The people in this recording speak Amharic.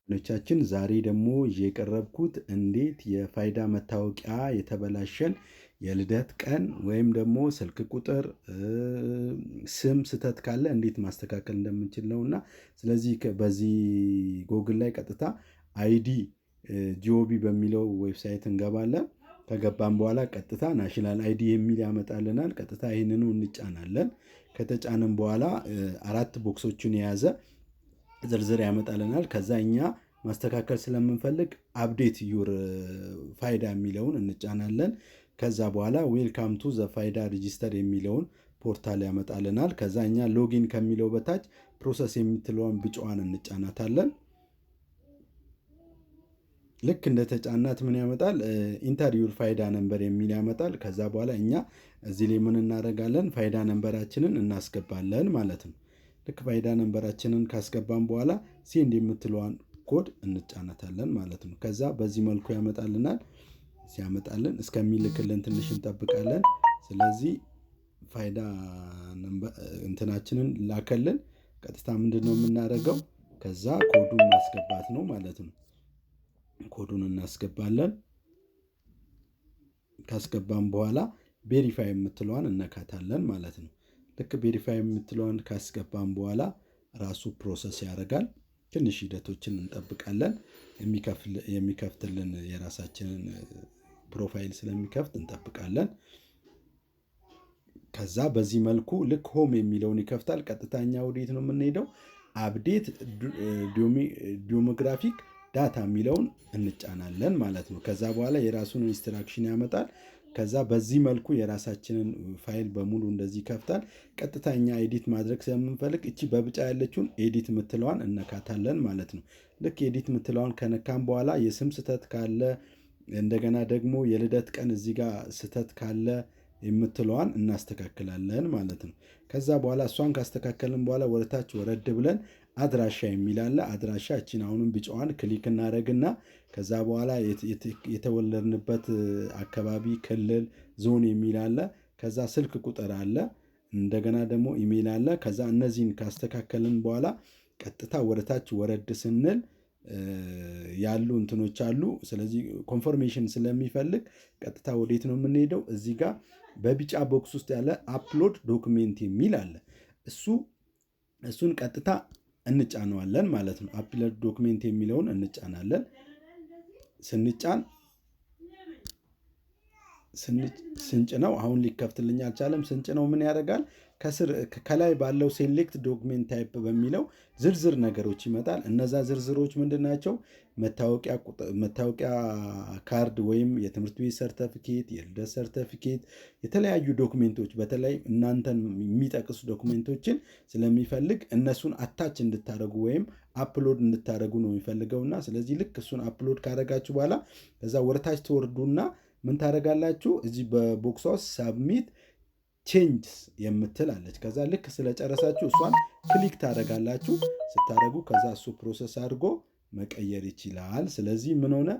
ቻችን ዛሬ ደግሞ የቀረብኩት እንዴት የፋይዳ መታወቂያ የተበላሸን የልደት ቀን ወይም ደግሞ ስልክ ቁጥር ስም ስህተት ካለ እንዴት ማስተካከል እንደምንችል ነው። እና ስለዚህ በዚህ ጎግል ላይ ቀጥታ አይዲ ጂኦቢ በሚለው ዌብሳይት እንገባለን። ከገባን በኋላ ቀጥታ ናሽናል አይዲ የሚል ያመጣልናል። ቀጥታ ይህንኑ እንጫናለን። ከተጫንን በኋላ አራት ቦክሶችን የያዘ ዝርዝር ያመጣልናል። ከዛ እኛ ማስተካከል ስለምንፈልግ አፕዴት ዩር ፋይዳ የሚለውን እንጫናለን። ከዛ በኋላ ዌልካም ቱ ዘ ፋይዳ ሬጂስተር የሚለውን ፖርታል ያመጣልናል። ከዛ እኛ ሎጊን ከሚለው በታች ፕሮሰስ የምትለውን ብጫዋን እንጫናታለን። ልክ እንደተጫናት ምን ያመጣል? ኢንተር ዩር ፋይዳ ነምበር የሚል ያመጣል። ከዛ በኋላ እኛ እዚህ ላይ ምን እናደርጋለን? ፋይዳ ነምበራችንን እናስገባለን ማለት ነው። ልክ ፋይዳ ነምበራችንን ካስገባን በኋላ ሴንድ የምትለዋን ኮድ እንጫናታለን ማለት ነው። ከዛ በዚህ መልኩ ያመጣልናል። ሲያመጣልን እስከሚልክልን ትንሽ እንጠብቃለን። ስለዚህ ፋይዳ እንትናችንን ላከልን። ቀጥታ ምንድነው የምናደርገው? ከዛ ኮዱን ማስገባት ነው ማለት ነው። ኮዱን እናስገባለን። ካስገባን በኋላ ቬሪፋይ የምትለዋን እነካታለን ማለት ነው። ልክ ቬሪፋይ የምትለዋን ካስገባን በኋላ ራሱ ፕሮሰስ ያደርጋል። ትንሽ ሂደቶችን እንጠብቃለን። የሚከፍትልን የራሳችንን ፕሮፋይል ስለሚከፍት እንጠብቃለን። ከዛ በዚህ መልኩ ልክ ሆም የሚለውን ይከፍታል። ቀጥታኛ ወዴት ነው የምንሄደው? አፕዴት ዲሞግራፊክ ዳታ የሚለውን እንጫናለን ማለት ነው። ከዛ በኋላ የራሱን ኢንስትራክሽን ያመጣል። ከዛ በዚህ መልኩ የራሳችንን ፋይል በሙሉ እንደዚህ ይከፍታል። ቀጥታኛ ኤዲት ማድረግ ስለምንፈልግ እቺ በብጫ ያለችውን ኤዲት ምትለዋን እነካታለን ማለት ነው። ልክ ኤዲት ምትለዋን ከነካም በኋላ የስም ስህተት ካለ እንደገና ደግሞ የልደት ቀን እዚህ ጋር ስህተት ካለ የምትለዋን እናስተካክላለን ማለት ነው። ከዛ በኋላ እሷን ካስተካከልን በኋላ ወደታች ወረድ ብለን አድራሻ የሚል አለ። አድራሻ እቺን አሁንም ቢጫዋን ክሊክ እናደርግና ከዛ በኋላ የተወለድንበት አካባቢ ክልል ዞን የሚል አለ። ከዛ ስልክ ቁጥር አለ። እንደገና ደግሞ ኢሜል አለ። ከዛ እነዚህን ካስተካከልን በኋላ ቀጥታ ወደታች ወረድ ስንል ያሉ እንትኖች አሉ። ስለዚህ ኮንፈርሜሽን ስለሚፈልግ ቀጥታ ወዴት ነው የምንሄደው? እዚህ ጋር በቢጫ ቦክስ ውስጥ ያለ አፕሎድ ዶክሜንት የሚል አለ። እሱን ቀጥታ እንጫነዋለን ማለት ነው። አፕሎድ ዶክሜንት የሚለውን እንጫናለን። ስንጭነው አሁን ሊከፍትልኝ አልቻለም። ስንጭነው ምን ያደርጋል? ከላይ ባለው ሴሌክት ዶክሜንት ታይፕ በሚለው ዝርዝር ነገሮች ይመጣል። እነዛ ዝርዝሮች ምንድን ናቸው? መታወቂያ ካርድ ወይም የትምህርት ቤት ሰርተፊኬት፣ የልደት ሰርተፊኬት፣ የተለያዩ ዶክሜንቶች በተለይ እናንተን የሚጠቅሱ ዶክሜንቶችን ስለሚፈልግ እነሱን አታች እንድታደርጉ ወይም አፕሎድ እንድታደርጉ ነው የሚፈልገውና ስለዚህ ልክ እሱን አፕሎድ ካደረጋችሁ በኋላ ከዛ ወደታች ትወርዱና ምን ታደርጋላችሁ? እዚህ በቦክሷ ውስጥ ሳብሚት ቼንጅስ የምትል አለች። ከዛ ልክ ስለጨረሳችሁ እሷን ክሊክ ታደርጋላችሁ። ስታደርጉ ከዛ እሱ ፕሮሰስ አድርጎ መቀየር ይችላል። ስለዚህ ምን ሆነ?